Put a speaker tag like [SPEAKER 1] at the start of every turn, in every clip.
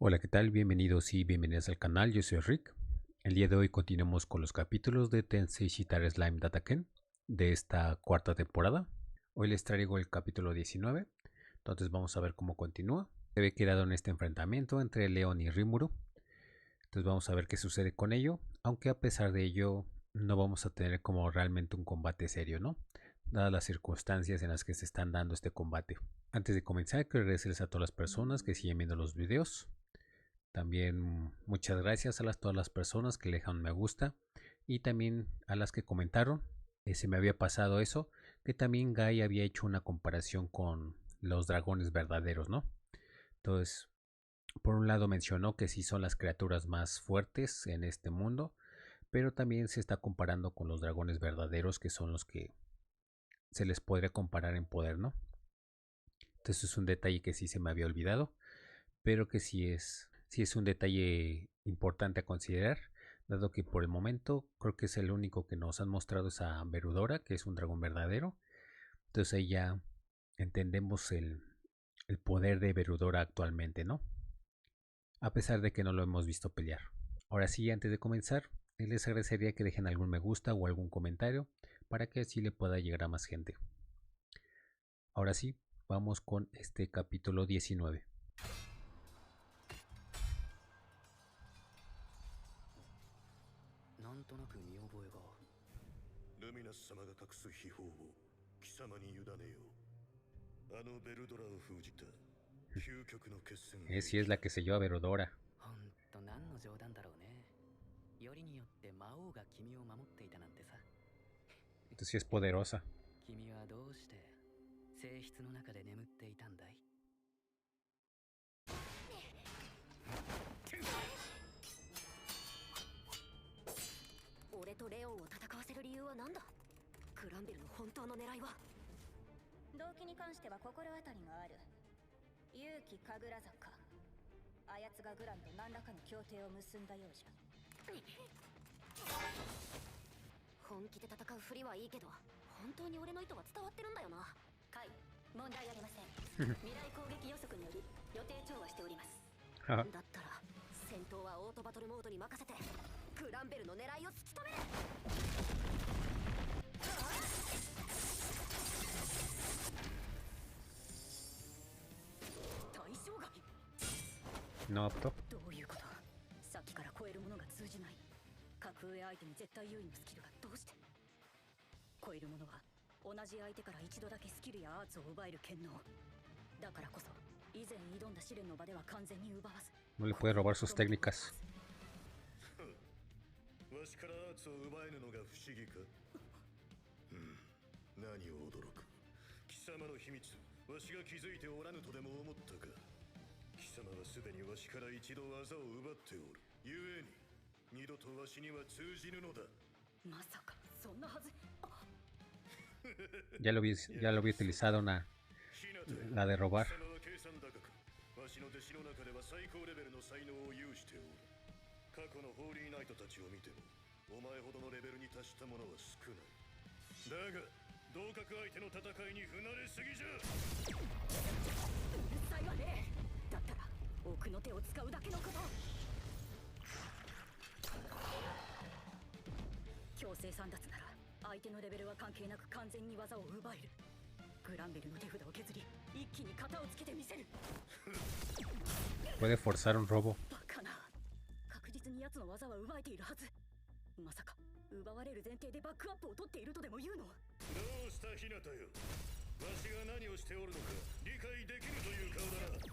[SPEAKER 1] Hola, ¿qué tal? Bienvenidos y bienvenidas al canal, yo soy Rick. El día de hoy continuamos con los capítulos de Tensei Shitara Slime Dataken de esta cuarta temporada. Hoy les traigo el capítulo 19, entonces vamos a ver cómo continúa. Se había quedado en este enfrentamiento entre Leon y Rimuru, entonces vamos a ver qué sucede con ello, aunque a pesar de ello no vamos a tener como realmente un combate serio, ¿no? Dadas las circunstancias en las que se están dando este combate. Antes de comenzar, quiero agradecerles a todas las personas que siguen viendo los videos. También muchas gracias a todas las personas que le dejan me gusta y también a las que comentaron. Se me había pasado eso, que también Guy había hecho una comparación con los dragones verdaderos, ¿no? Entonces, por un lado mencionó que sí son las criaturas más fuertes en este mundo, pero también se está comparando con los dragones verdaderos, que son los que se les podría comparar en poder, ¿no? Entonces es un detalle que sí se me había olvidado, pero que sí es un detalle importante a considerar, dado que por el momento creo que es el único que nos han mostrado esa Verudora, que es un dragón verdadero. Entonces ahí ya entendemos el poder de Verudora actualmente, ¿no? A pesar de que no lo hemos visto pelear. Ahora sí, antes de comenzar, les agradecería que dejen algún me gusta o algún comentario para que así le pueda llegar a más gente. Ahora sí, vamos con este capítulo 19.
[SPEAKER 2] なんとなく見覚えが。
[SPEAKER 3] ルミナス様が隠す秘宝を貴様に委ねよう。あのベルドラを封じた究極の決戦兵器。
[SPEAKER 1] Sí es la que se lleva Verudora.
[SPEAKER 2] ほんと何の冗談だろうね。よりによって魔王が君を守っていたなんてさ。
[SPEAKER 1] Entonces sí es poderosa.
[SPEAKER 2] 君はどうして聖室の中で眠っていたんだい？
[SPEAKER 4] 俺とレオンを戦わせる理由は何だ？グランベルの本当の狙いは？
[SPEAKER 5] 動機に関しては心当たりがある。勇気神楽坂。あやつがグランと何らかの協定を結んだようじゃ。
[SPEAKER 4] 本気で戦うふりはいいけど、本当に俺の意図は伝わってるんだよな。
[SPEAKER 5] はい、問題ありません。未来攻撃予測により予定調和しております。
[SPEAKER 4] だったら戦闘はオートバトルモードに任せてグランベルの狙いを突き止める。
[SPEAKER 5] 対象外。
[SPEAKER 1] No apto.
[SPEAKER 5] どういうこと？さっきから超えるものが通じない。格上相手に絶対優位のスキルがどうして？超えるものは同じ相手から一度だけスキルやアーツを奪える権能。だからこそ以前挑んだ試練の場では完全に奪わず。
[SPEAKER 1] No le puede robar sus técnicas.
[SPEAKER 3] わしからアーツを奪えぬのが不思議か。何を驚く。貴様の秘密、わしが気づいておらぬとでも思ったか。貴様はすでにわしから一度技を奪っておる。ゆえに二度とわしには通じぬのだ。
[SPEAKER 5] まさかそんなはず。
[SPEAKER 1] Ya lo había utilizado la de robar.
[SPEAKER 3] 貴様は計算高く、わしの弟子の中では最高レベルの才能を有しておる。過去のホーリーナイトたちを見ても、お前ほどのレベルに達した者は少ない。だが、同格相手の戦いに不慣れすぎじゃ。
[SPEAKER 5] うるさいわね。だったら奥の手を使うだけのこと。強制散奪なら相手のレベルは関係なく完全に技を奪える。グランベルの手札を削り一気に型をつけてみせる。
[SPEAKER 1] Puede forzar un robo.
[SPEAKER 5] バカな。確実に奴の技は奪えているはず。まさか奪われる前提でバックアップを取っているとでも言うの？
[SPEAKER 3] どうした日向よ。わしが何をしておるのか理解できるという顔だな。わ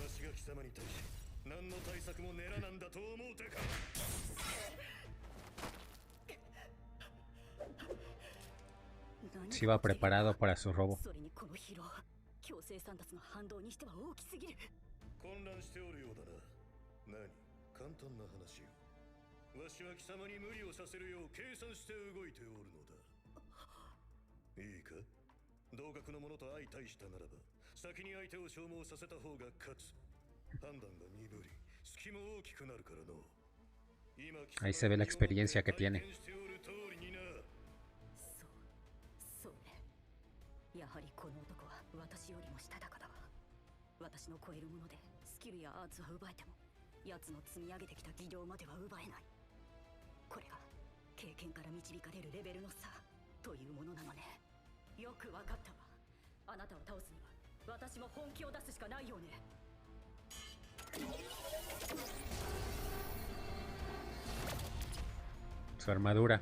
[SPEAKER 3] しが貴様に対し何の対策も練らなんだと思うてか。
[SPEAKER 1] Sí va preparado para su robo.
[SPEAKER 5] それにこの疲労、強制散奪の反動にしては大きすぎる。
[SPEAKER 3] 混乱しておるようだな。何？簡単な話よ。わしは貴様に無理をさせるよう計算して動いておるのだ。いいか？同格の者と相対したならば、先に相手を消耗させた方が勝つ。判断が鈍り、隙も大きくなるからの。
[SPEAKER 1] Ahí se ve la experiencia que tiene.
[SPEAKER 5] そうね。やはりこの男は私よりもしたたかだわ。私の超えるものでスキルやアーツは奪えても奴の積み上げてきた技量までは奪えない。これが経験から導かれるレベルの差というものなのね。よくわかったわ。あなたを倒すには私も本気を出すしかないよね。
[SPEAKER 1] Su armadura.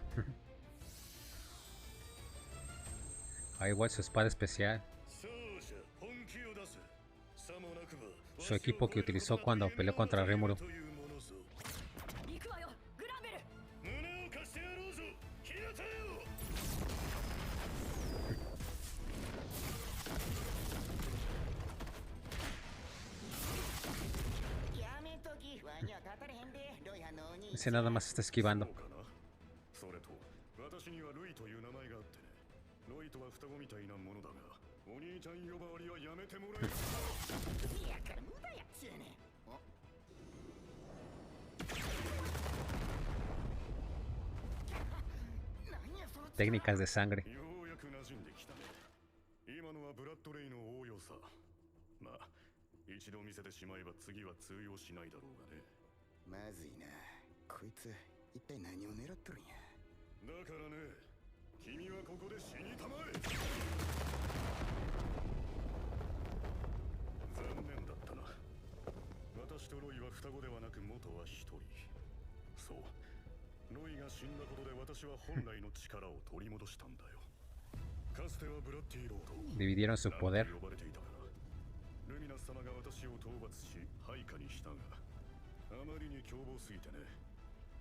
[SPEAKER 1] Ah, igual su espada especial. Su equipo que utilizó cuando peleó contra Rimuru.
[SPEAKER 5] 行くわよ、グランベル。
[SPEAKER 3] 胸を貸してやろうぞ、ヒナタよ。
[SPEAKER 1] Ese nada más está esquivando.
[SPEAKER 3] それと私にはルイという名前があってね。ロイとは双子みたいなものだが、お兄ちゃん呼ばわりはやめてもらえる。いやから無駄やつやね。
[SPEAKER 1] Técnicas de sangre.
[SPEAKER 3] ようやく馴染んできたね。今のはブラッドレイの応用さ。まあ一度見せてしまえば次は通用しないだろうがね。
[SPEAKER 6] まずいな。こいつ一体何を狙っとるんや。
[SPEAKER 3] だからね、君はここで死にたまえ。残念だったな。私とロイは双子ではなく元は一人。そう、ロイが死んだことで私は本来の力を取り戻したんだよ。かつてはブラッディロード
[SPEAKER 1] Dividieron su poder.
[SPEAKER 3] 呼ばれていたから、ルミナス様が私を討伐し配下にしたが、あまりに凶暴すぎてね、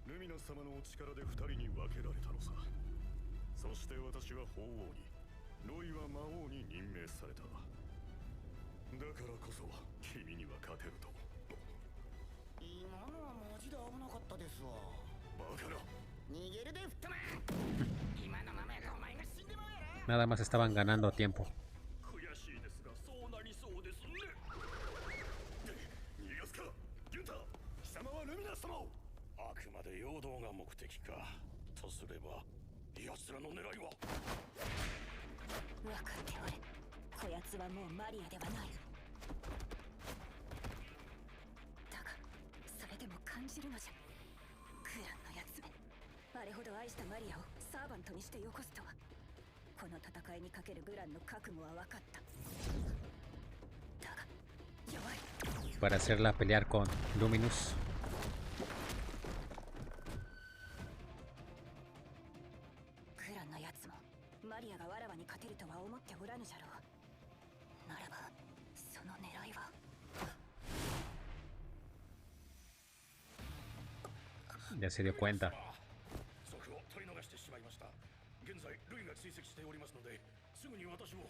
[SPEAKER 3] ルミナス様のお力で二人に分けられたのさ。そして私は法王に、ロイは魔王に任命された。だからこそ君には勝てると。
[SPEAKER 6] 今のはマジで危なかったですわ。
[SPEAKER 3] バカな。
[SPEAKER 6] 逃げるで吹ったな。今のままやがお前が死んでまうやろ。
[SPEAKER 1] Nada más estaban ganando tiempo.
[SPEAKER 3] 悔しいですがそうなりそうですね。逃がすか、ギュンター。貴様はルミナス様を。あくまで陽動が目的か。とすれば奴らの狙いは。
[SPEAKER 5] 分かっておる。こやつはもうマリアではない。だがそれでも感じるのじゃ。クランのやつめ、あれほど愛したマリアをサーバントにしてよこすとは。この戦いにかけるグランの覚悟は分かった。だが弱い。
[SPEAKER 1] Para hacerla pelear con Luminous.
[SPEAKER 5] クランのやつもマリアがわらわに勝てるとは思っておらぬじゃろう。ならばその狙いは。
[SPEAKER 1] Ya se dio cuenta.
[SPEAKER 3] 族を取り逃してしまいました。現在ルイが追跡しておりますので、すぐに私を。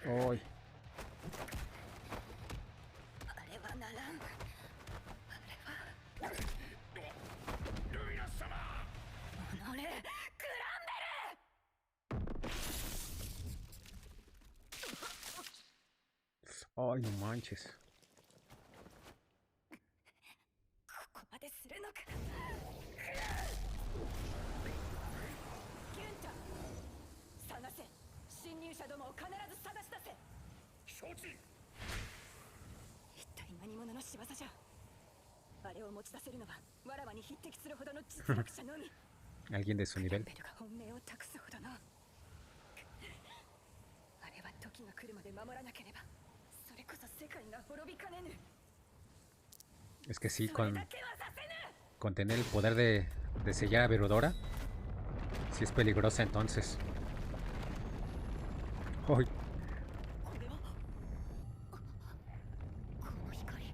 [SPEAKER 1] おい。
[SPEAKER 5] あれはならん。
[SPEAKER 3] ルミナス様。
[SPEAKER 5] おのれ、グランベル。
[SPEAKER 1] Ay, no manches.
[SPEAKER 5] ここまでするのか。ギュンタ、探せ。侵入者どもを必ず探し出せ。
[SPEAKER 3] 承知。
[SPEAKER 5] 一体何者の仕業じゃ。あれを持ち出せるのはわらわに匹敵するほどの実力者のみ。
[SPEAKER 1] Alguien de su
[SPEAKER 5] グラ
[SPEAKER 1] nivel.
[SPEAKER 5] ンベルが本命を託すほどの。あれは時が来るまで守らなければ、それこそ世界が滅びかねぬ。
[SPEAKER 1] Es que sí,
[SPEAKER 5] それだけはさせぬ。
[SPEAKER 1] con tener el poder de sellar a Verudora. Sí es peligrosa entonces. ¡Ay!
[SPEAKER 5] これはこの光。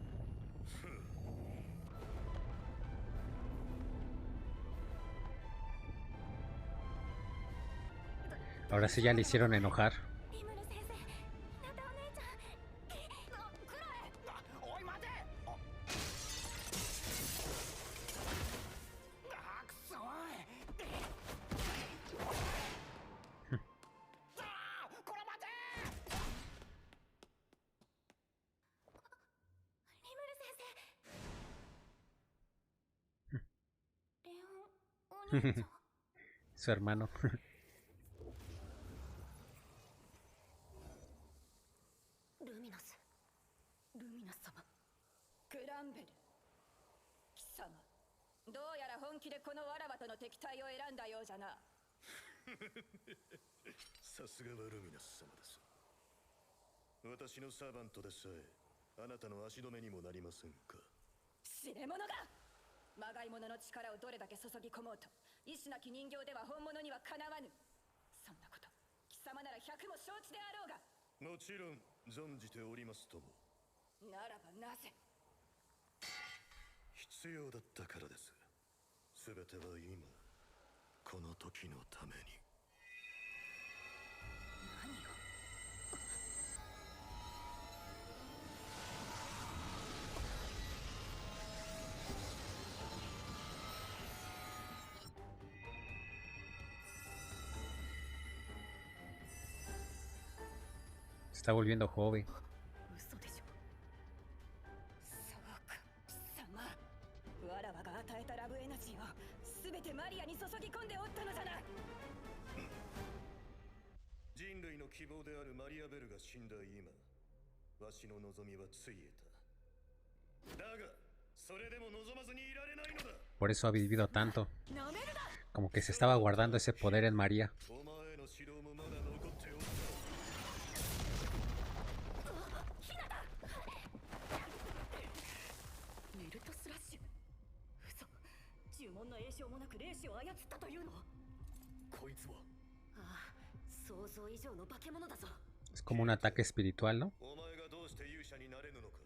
[SPEAKER 1] Ahora sí ya le hicieron enojar.
[SPEAKER 4] リムル先生、ひなたお姉ちゃん。
[SPEAKER 6] クロエ。おい待て。くそおい。これ待て。
[SPEAKER 4] リムル先生。レオンお兄ちゃん。
[SPEAKER 1] Su hermano.
[SPEAKER 5] グランベル貴様、どうやら本気でこのわらわとの敵対を選んだようじゃな。
[SPEAKER 3] さすがはルミナス様です。私のサーバントでさえあなたの足止めにもなりませんか。
[SPEAKER 5] 知れ者がまがい者の力をどれだけ注ぎ込もうと、意志なき人形では本物にはかなわぬ。そんなこと貴様なら100も承知であろうが。
[SPEAKER 3] もちろん存じておりますとも。
[SPEAKER 5] ならばなぜ。
[SPEAKER 3] 必要だったからです。全ては今この時のために。
[SPEAKER 5] 何を。
[SPEAKER 1] Se está volviendo joven.
[SPEAKER 5] 嘘でしょ。そうか、貴様。わらわが与えたラブエナジーを全てマリアに注ぎ込んでおったのじゃな。
[SPEAKER 3] 人類の希望であるマリアベルが死んだ今、わしの望みはついえた。だがそれでも望まずにいられないのだ。
[SPEAKER 1] Por eso ha vivido tanto. Como que se estaba guardando ese poder en María.
[SPEAKER 3] お前の指導もまだ残っておった。
[SPEAKER 5] メルトスラッシュ。嘘。呪文の栄唱もなく霊視を操ったというの。
[SPEAKER 3] こいつは。
[SPEAKER 4] ああ、想像以上の化け物だぞ。
[SPEAKER 1] Es como un ataque espiritual, ¿no?
[SPEAKER 3] お前がどうして勇者になれぬのか、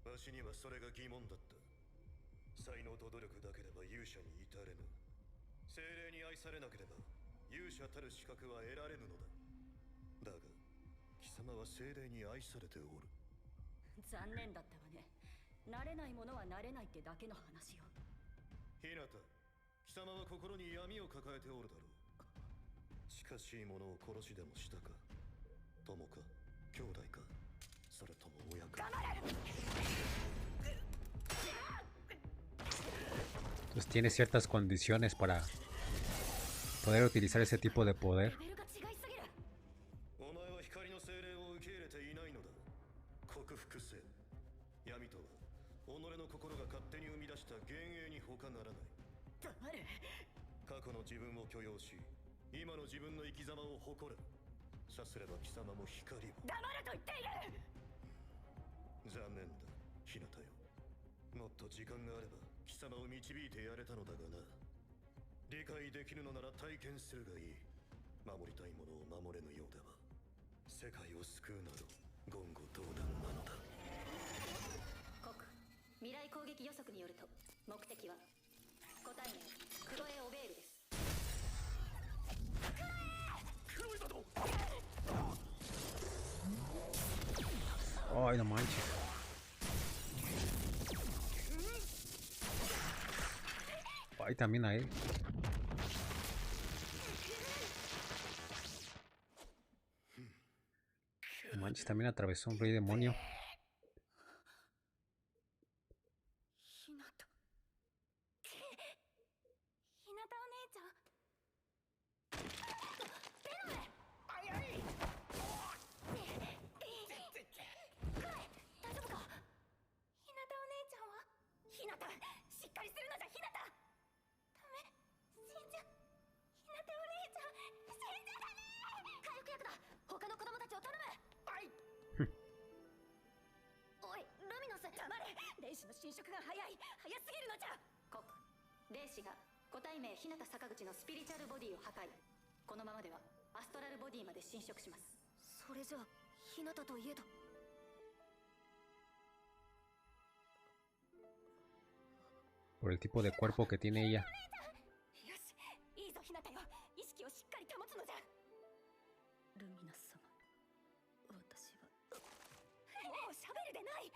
[SPEAKER 3] わしにはそれが疑問だった。才能と努力だけでは勇者に至れぬ。精霊に愛されなければ勇者たる資格は得られぬのだ。だが貴様は精霊に愛されておる。
[SPEAKER 5] 残念だったわね。慣れないものは慣れないってだけの話よ。
[SPEAKER 3] ひなた、貴様は心に闇を抱えておるだろう。近しい者を殺しでもしたか。友か、兄弟か、それとも親か。
[SPEAKER 1] Pues tiene ciertas condiciones para poder utilizar ese tipo de poder.
[SPEAKER 5] レベルが違いすぎる。
[SPEAKER 3] お前は光の精霊を受け入れていないのだ。克服せ。闇とは己の心が勝手に生み出した幻影に他ならない。
[SPEAKER 5] 黙れ。
[SPEAKER 3] 過去の自分を許容し、今の自分の生き様を誇る。さすれば貴様も光を。
[SPEAKER 5] 黙れと言っている。
[SPEAKER 3] 残念だ、ひなたよ。もっと時間があれば貴様を導いてやれたのだがな。理解できるのなら体験するがいい。守りたいものを守れぬようでは世界を救うなど言語道断なのだ。
[SPEAKER 5] 国未来攻撃予測によると、目的は個体名クロエ・オベールです。
[SPEAKER 1] Ay, no manches. Ay, también a él. No manches, también atravesó un rey demonio.
[SPEAKER 5] ひなた。ひなたお姉ちゃん。大丈夫か。ひなたお姉ちゃんは。ひなた、しっかりするのじゃ、ひなた。ダメ、死んじゃ。ひなたお姉ちゃん、死んじゃダメ。回復薬だ。他の子供たちを頼む。はい。おい、ルミノス、黙れ。霊視の侵食が早い。早すぎるのじゃ。国霊視が個体名日向坂口のスピリチュアルボディを破壊。このままではアストラルボディまで侵食します。
[SPEAKER 4] それじゃあ日向といえど。
[SPEAKER 1] Por el tipo de cuerpo que tiene ella.
[SPEAKER 5] よし、いいぞひなたよ。意識をしっかり保つのじゃ。ルミナス様、私はもう喋るでない。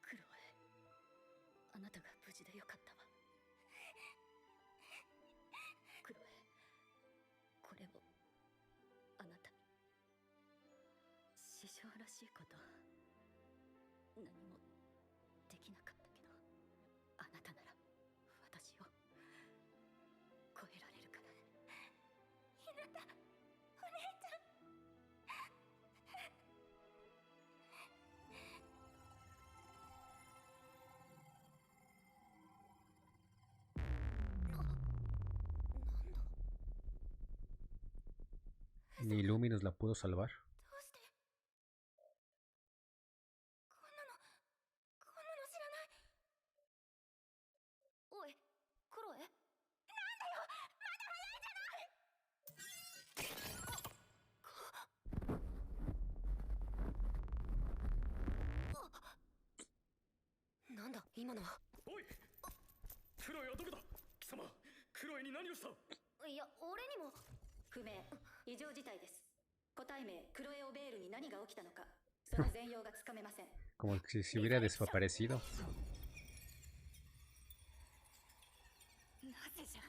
[SPEAKER 5] クロエ、あなたが無事でよかったわ。クロエ、これをあなたに。師匠らしいこと何もできなかったけど、あなたなら私を超えられるから。ひなたお姉ちゃん。
[SPEAKER 1] Ni Luminous la pudo salvar.
[SPEAKER 4] どうしてこんなの知らない。おいクロエ、なんだよ、まだ早いじゃない。なんだ今のは。
[SPEAKER 3] おい、クロエはどこだ。貴様、クロエに何をした。
[SPEAKER 4] いや俺にも。
[SPEAKER 5] 不明、異常事態です。個体名クロエオベールに何が起きたのか、その全容がつかめません。
[SPEAKER 1] Como si se hubiera desaparecido.
[SPEAKER 5] なぜじゃ、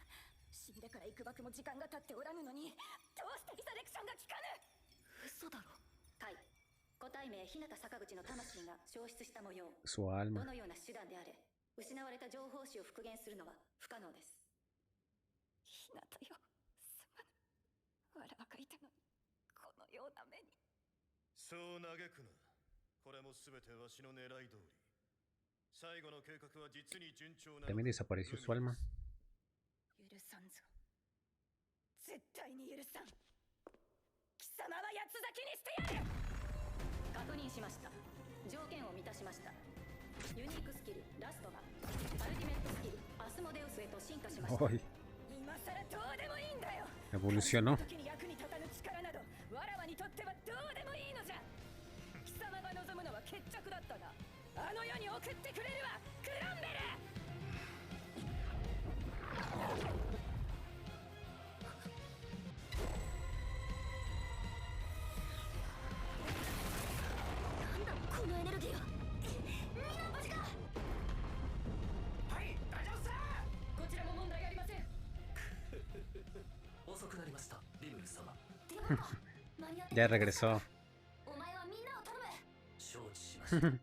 [SPEAKER 5] 死んでから幾ばくも時間が経っておらぬのに、どうしてリサレクションが効かぬ。
[SPEAKER 4] 嘘だろ。
[SPEAKER 5] はい、個体名日向坂口の魂が消失した模様。
[SPEAKER 1] Su
[SPEAKER 5] ど
[SPEAKER 1] alma.
[SPEAKER 5] のような手段であれ、失われた情報誌を復元するのは不可能です。日向よ、すまぬ。わらわがいたのに、このような目に。
[SPEAKER 3] そう嘆くな。これも全てわしの狙い通り。最後の計画は実に順調な。
[SPEAKER 1] También desapareció su alma.
[SPEAKER 5] 許さんぞ。絶対に許さん。貴様は八つ咲きにしてやる。確認しました。条件を満たしました。ユニークスキルラストがアルティメットスキルアスモデウスへと進化しました。
[SPEAKER 1] Ay,
[SPEAKER 5] 今さらどうでもいいんだよ。
[SPEAKER 1] evolucionó.
[SPEAKER 5] 時に役に立たぬ力などわらわにとってはどうでもいいのじゃ。貴様が望むのは決着だったな。あの世に送ってくれるわ、グランベル。
[SPEAKER 4] なんだこのエネルギーは。みんな無事か。
[SPEAKER 6] はい、大丈夫さ。
[SPEAKER 5] こちらも問題ありません。
[SPEAKER 2] 遅くなりましたリムル様。
[SPEAKER 4] でも間に合って
[SPEAKER 1] Ya regresó.
[SPEAKER 4] お前はみんなを頼む。
[SPEAKER 2] 承知しました。
[SPEAKER 5] ま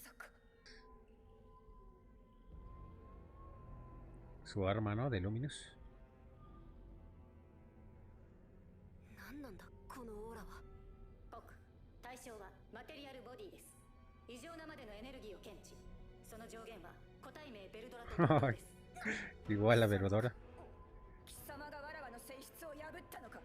[SPEAKER 5] さか
[SPEAKER 1] Su arma, ¿no? De Luminous.
[SPEAKER 4] 何なんだこのオーラは。
[SPEAKER 5] 国対象はマテリアルボディです。異常なまでのエネルギーを検知。その上限は個体名ベルドラと同等です。
[SPEAKER 1] Igual a Verodora.
[SPEAKER 5] 貴様がわらわの性質を破ったのか。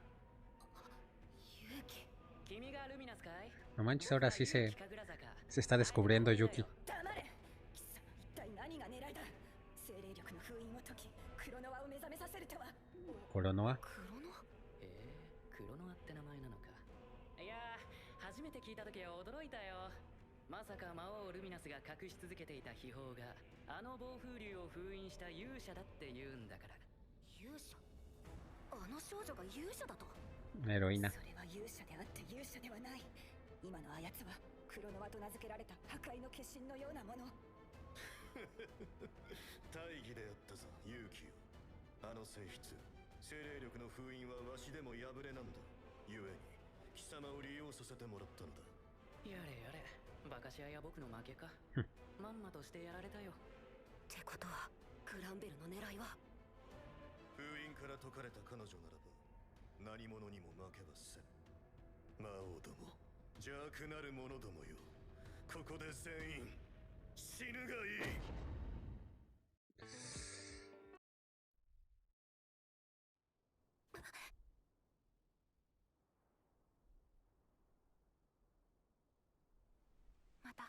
[SPEAKER 4] 勇気。
[SPEAKER 2] 君がルミナスかい。
[SPEAKER 1] No manches, ahora sí se
[SPEAKER 2] 神楽坂。
[SPEAKER 1] está descubriendo Yuki.
[SPEAKER 5] 黙れ。貴様一体何が狙いだ。精霊力の封印を解き、クロノワを目覚めさせるとは。
[SPEAKER 1] Coronoa.
[SPEAKER 4] クロノ。
[SPEAKER 2] クロノアって名前なのか。いやー、初めて聞いた時は驚いたよ。まさか魔王ルミナスが隠し続けていた秘宝があの暴風竜を封印した勇者だって言うんだから。
[SPEAKER 4] 勇者。あの少女が勇者だと。
[SPEAKER 1] Heroína.
[SPEAKER 5] それは勇者であって勇者ではない。今のあやつはクロノワと名付けられた破壊の化身のようなもの。
[SPEAKER 3] 大義であったぞ勇気よ。あの性質精霊力の封印はわしでも破れなんだ。故に貴様を利用させてもらったのだ。
[SPEAKER 2] やれやれ、バカシアや僕の負けか。まんまとしてやられたよ。
[SPEAKER 4] ってことはグランベルの狙いは。
[SPEAKER 3] 封印から解かれた彼女ならば何者にも負けはせん。魔王ども邪悪なる者どもよ、ここで全員死ぬがいい。
[SPEAKER 4] また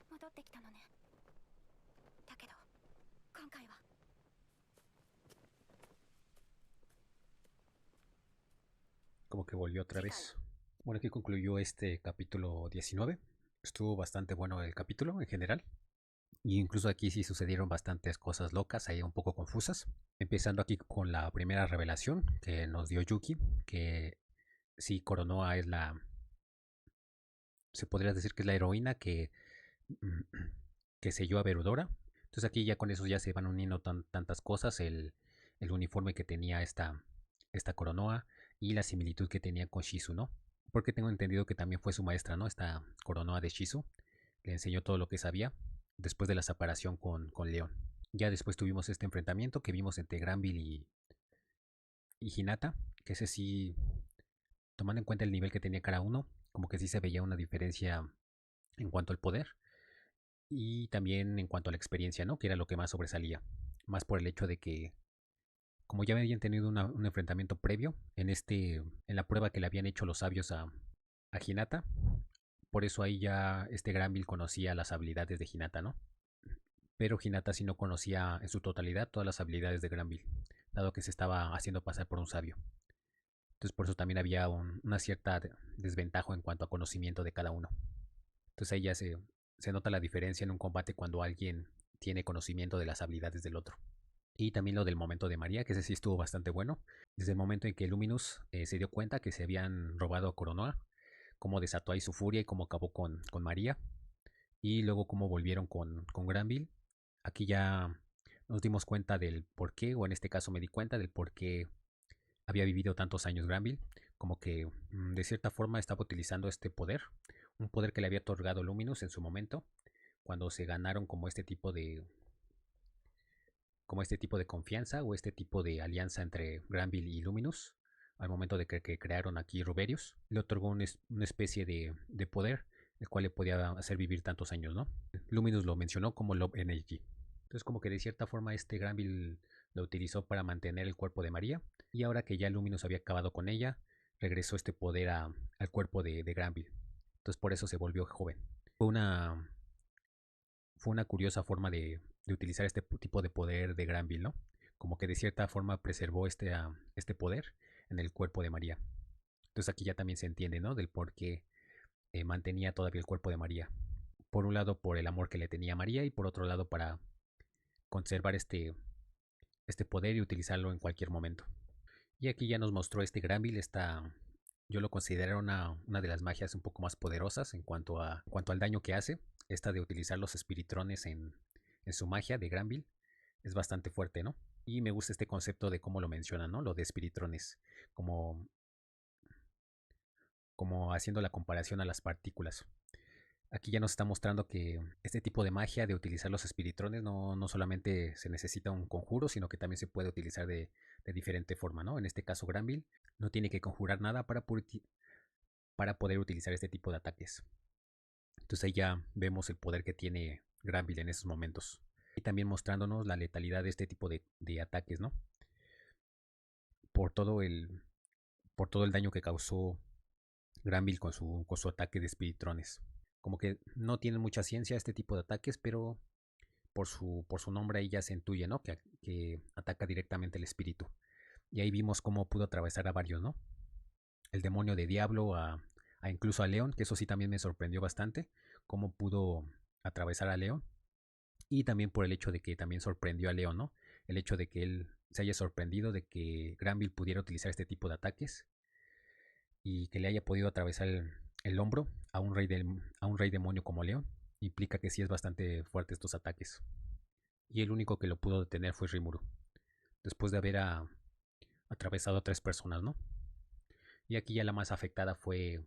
[SPEAKER 4] 戻ってきたのね。だけど今回は。
[SPEAKER 1] Como que volvió otra vez. Bueno, aquí concluyó este capítulo 19. Estuvo bastante bueno el capítulo en general. Y incluso aquí sí sucedieron bastantes cosas locas, ahí un poco confusas. Empezando aquí con la primera revelación que nos dio Yuki, que sí, Coronoa es la... Se podría decir que es la heroína que selló a Verodora. Entonces aquí ya con eso ya se van uniendo tantas cosas. El uniforme que tenía esta Coronoa y la similitud que tenía con Shizu, ¿no? Porque tengo entendido que también fue su maestra, ¿no? Esta Coronoa de Shizu. Le enseñó todo lo que sabía después de la separación con León. Ya después tuvimos este enfrentamiento que vimos entre Granville y Hinata, que ese sí, tomando en cuenta el nivel que tenía cada uno, como que sí se veía una diferencia en cuanto al poder y también en cuanto a la experiencia, ¿no? Que era lo que más sobresalía, más por el hecho de que Como ya habían tenido un enfrentamiento previo en la prueba que le habían hecho los sabios a Hinata, por eso ahí ya Granville conocía las habilidades de Hinata, ¿no? Pero Hinata sí no conocía en su totalidad todas las habilidades de Granville, dado que se estaba haciendo pasar por un sabio. Entonces por eso también había una cierta desventaja en cuanto a conocimiento de cada uno. Entonces ahí ya se nota la diferencia en un combate cuando alguien tiene conocimiento de las habilidades del otro. Y también lo del momento de María, que ese sí estuvo bastante bueno. Desde el momento en que Luminous se dio cuenta que se habían robado a Coronoa, cómo desató ahí su furia y cómo acabó con María. Y luego cómo volvieron con Granville. Aquí ya nos dimos cuenta del por qué, o en este caso me di cuenta del por qué había vivido tantos años Granville. Como que de cierta forma estaba utilizando este poder. Un poder que le había otorgado Luminous en su momento. Cuando se ganaron como este tipo de confianza o este tipo de alianza entre Granville y Luminous, al momento de que crearon aquí Ruberius, le otorgó una especie de poder, el cual le podía hacer vivir tantos años, ¿no? Luminous lo mencionó como Love Energy. Entonces como que de cierta forma Granville lo utilizó para mantener el cuerpo de María, y ahora que ya Luminous había acabado con ella, regresó este poder al cuerpo de Granville. Entonces por eso se volvió joven. Fue una curiosa forma de utilizar este tipo de poder de Granville, ¿no? Como que de cierta forma preservó este poder en el cuerpo de María. Entonces aquí ya también se entiende, ¿no? Del por qué mantenía todavía el cuerpo de María. Por un lado por el amor que le tenía a María, y por otro lado para conservar este poder y utilizarlo en cualquier momento. Y aquí ya nos mostró Granville, yo lo considero una de las magias un poco más poderosas en cuanto al daño que hace. Esta de utilizar los espiritrones en su magia de Granville es bastante fuerte, ¿no? Y me gusta este concepto de cómo lo mencionan, ¿no? Lo de espiritrones, como haciendo la comparación a las partículas. Aquí ya nos está mostrando que este tipo de magia de utilizar los espiritrones no solamente se necesita un conjuro, sino que también se puede utilizar de diferente forma, ¿no? En este caso Granville no tiene que conjurar nada para poder utilizar este tipo de ataques. Entonces ahí ya vemos el poder que tiene Granville en esos momentos. Y también mostrándonos la letalidad de este tipo de ataques, ¿no? Por todo el daño que causó Granville con su ataque de espiritrones. Como que no tienen mucha ciencia este tipo de ataques, pero por su nombre ahí ya se intuye, ¿no? Que ataca directamente el espíritu. Y ahí vimos cómo pudo atravesar a varios, ¿no? El demonio de Diablo, incluso a Leon, que eso sí también me sorprendió bastante, cómo pudo atravesar a Leon. Y también por el hecho de que también sorprendió a Leon, ¿no? El hecho de que él se haya sorprendido de que Granville pudiera utilizar este tipo de ataques y que le haya podido atravesar el hombro a un rey demonio como Leon, implica que sí es bastante fuerte estos ataques. Y el único que lo pudo detener fue Rimuru, después de haber atravesado a 3 personas, ¿no? Y aquí ya la más afectada fue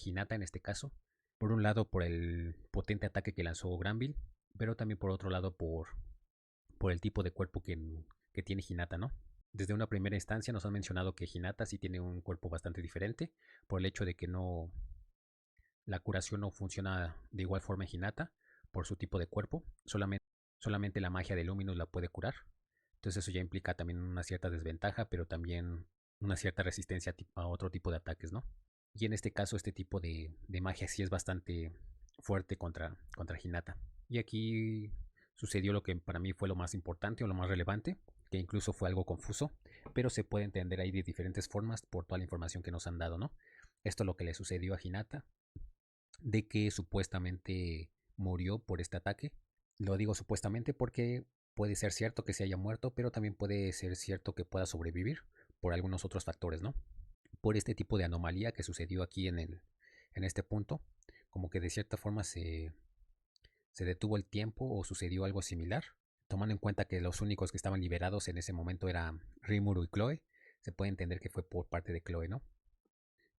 [SPEAKER 1] Hinata en este caso. Por un lado por el potente ataque que lanzó Granville, pero también por otro lado por el tipo de cuerpo que tiene Hinata, ¿no? Desde una primera instancia nos han mencionado que Hinata sí tiene un cuerpo bastante diferente, por el hecho de que la curación no funciona de igual forma en Hinata, por su tipo de cuerpo, solamente la magia de Luminous la puede curar. Entonces eso ya implica también una cierta desventaja, pero también una cierta resistencia a otro tipo de ataques, ¿no? Y en este caso este tipo de magia sí es bastante fuerte contra Hinata. Y aquí sucedió lo que para mí fue lo más importante o lo más relevante, que incluso fue algo confuso, pero se puede entender ahí de diferentes formas por toda la información que nos han dado, ¿no? Esto es lo que le sucedió a Hinata, de que supuestamente murió por este ataque. Lo digo supuestamente porque puede ser cierto que se haya muerto, pero también puede ser cierto que pueda sobrevivir por algunos otros factores, ¿no? Por este tipo de anomalía que sucedió aquí en este punto, como que de cierta forma se detuvo el tiempo o sucedió algo similar, tomando en cuenta que los únicos que estaban liberados en ese momento eran Rimuru y Chloe. Se puede entender que fue por parte de Chloe, ¿no?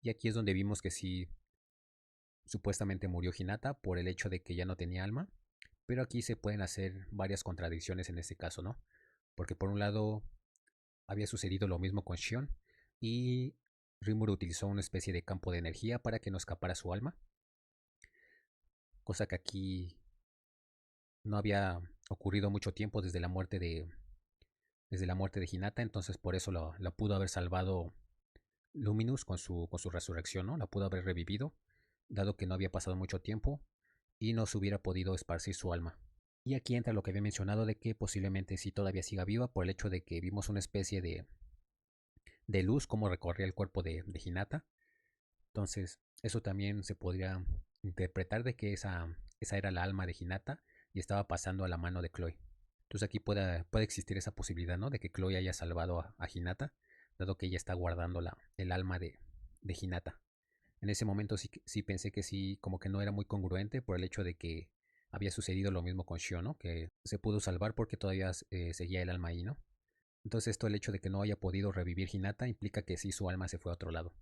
[SPEAKER 1] Y aquí es donde vimos que sí, supuestamente murió Hinata por el hecho de que ya no tenía alma, pero aquí se pueden hacer varias contradicciones en este caso, ¿no? Porque por un lado había sucedido lo mismo con Shion y Rimuru utilizó una especie de campo de energía para que no escapara su alma, cosa que aquí no había ocurrido mucho tiempo desde la muerte de desde la muerte de Hinata, entonces por eso la pudo haber salvado Luminous con su resurrección, ¿no? La pudo haber revivido, dado que no había pasado mucho tiempo y no se hubiera podido esparcir su alma. Y aquí entra lo que había mencionado de que posiblemente sí todavía siga viva por el hecho de que vimos una especie de luz como recorría el cuerpo de Hinata. Entonces eso también se podría interpretar de que esa era la alma de Hinata y estaba pasando a la mano de Chloe. Entonces aquí puede existir esa posibilidad, ¿no? De que Chloe haya salvado a Hinata, dado que ella está guardando el alma de Hinata. En ese momento sí pensé que sí, como que no era muy congruente por el hecho de que había sucedido lo mismo con Shio, ¿no? Que se pudo salvar porque todavía seguía el alma ahí, ¿no? Entonces esto, el hecho de que no haya podido revivir Hinata, implica que sí su alma se fue a otro lado.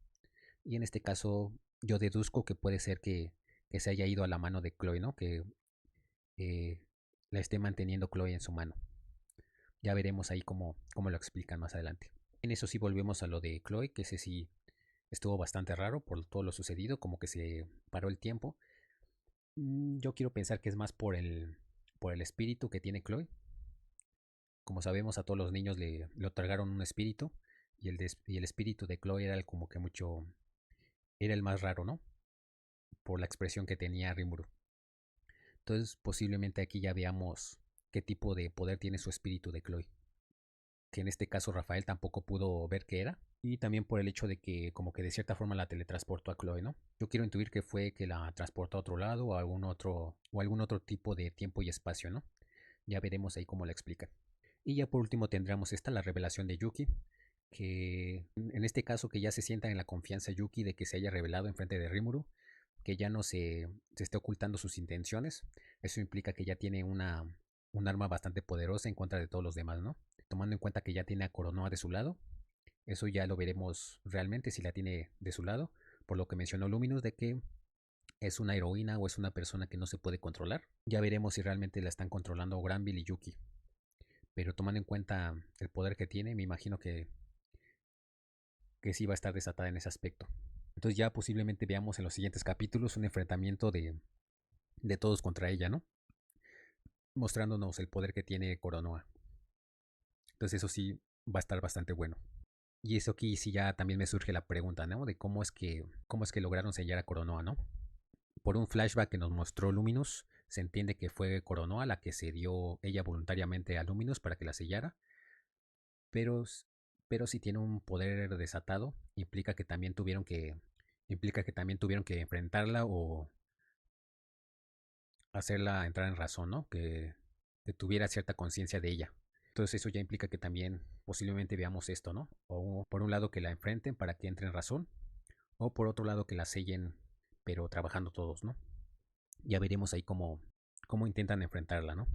[SPEAKER 1] Y en este caso yo deduzco que puede ser que se haya ido a la mano de Chloe, ¿no? Que la esté manteniendo Chloe en su mano. Ya veremos ahí cómo lo explican más adelante. En eso sí volvemos a lo de Chloe, que ese sí estuvo bastante raro por todo lo sucedido, como que se paró el tiempo. Yo quiero pensar que es más por el espíritu que tiene Chloe. Como sabemos, a todos los niños le otorgaron un espíritu, y el espíritu de Chloe era como que era el más raro, ¿no? Por la expresión que tenía Rimuru. Entonces posiblemente aquí ya veamos qué tipo de poder tiene su espíritu de Chloe, que en este caso Rafael tampoco pudo ver qué era, y también por el hecho de que como que de cierta forma la teletransportó a Chloe, ¿no? Yo quiero intuir que fue que la transportó a otro lado o a algún otro tipo de tiempo y espacio, ¿no? Ya veremos ahí cómo la explican. Y ya por último tendremos la revelación de Yuki, que en este caso que ya se sienta en la confianza Yuki de que se haya revelado en frente de Rimuru, que ya no se esté ocultando sus intenciones. Eso implica que ya tiene un arma bastante poderosa en contra de todos los demás, ¿no? Tomando en cuenta que ya tiene a Konoha de su lado, eso ya lo veremos realmente si la tiene de su lado, por lo que mencionó Luminous de que es una heroína o es una persona que no se puede controlar. Ya veremos si realmente la están controlando Granville y Yuki. Pero tomando en cuenta el poder que tiene, me imagino que sí va a estar desatada en ese aspecto. Entonces ya posiblemente veamos en los siguientes capítulos un enfrentamiento de todos contra ella, ¿no? Mostrándonos el poder que tiene Konoha. Entonces eso sí va a estar bastante bueno. Y eso aquí sí ya también me surge la pregunta, ¿no? De cómo es que lograron sellar a Konoha, ¿no? Por un flashback que nos mostró Luminous, se entiende que fue Konoha la que se dio ella voluntariamente a Luminous para que la sellara. Pero si tiene un poder desatado, implica que también tuvieron que enfrentarla o hacerla entrar en razón, ¿no? Que tuviera cierta conciencia de ella. Entonces eso ya implica que también posiblemente veamos esto, ¿no? O por un lado que la enfrenten para que entre en razón, o por otro lado que la sellen, pero trabajando todos, ¿no? Ya veremos ahí cómo intentan enfrentarla, ¿no?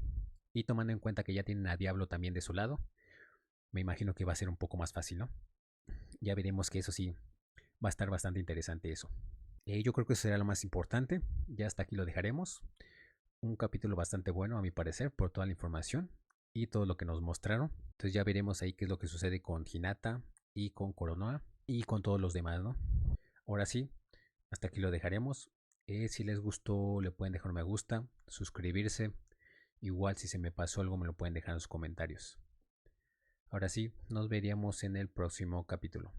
[SPEAKER 1] Y tomando en cuenta que ya tienen a Diablo también de su lado, me imagino que va a ser un poco más fácil, ¿no? Ya veremos que eso sí va a estar bastante interesante eso. Yo creo que eso será lo más importante. Ya hasta aquí lo dejaremos. Un capítulo bastante bueno a mi parecer por toda la información y todo lo que nos mostraron. Entonces ya veremos ahí qué es lo que sucede con Hinata y con Konoha y con todos los demás, ¿no? Ahora sí, hasta aquí lo dejaremos. Si les gustó, le pueden dejar un me gusta, suscribirse. Igual si se me pasó algo me lo pueden dejar en los comentarios. Ahora sí, nos veríamos en el próximo capítulo.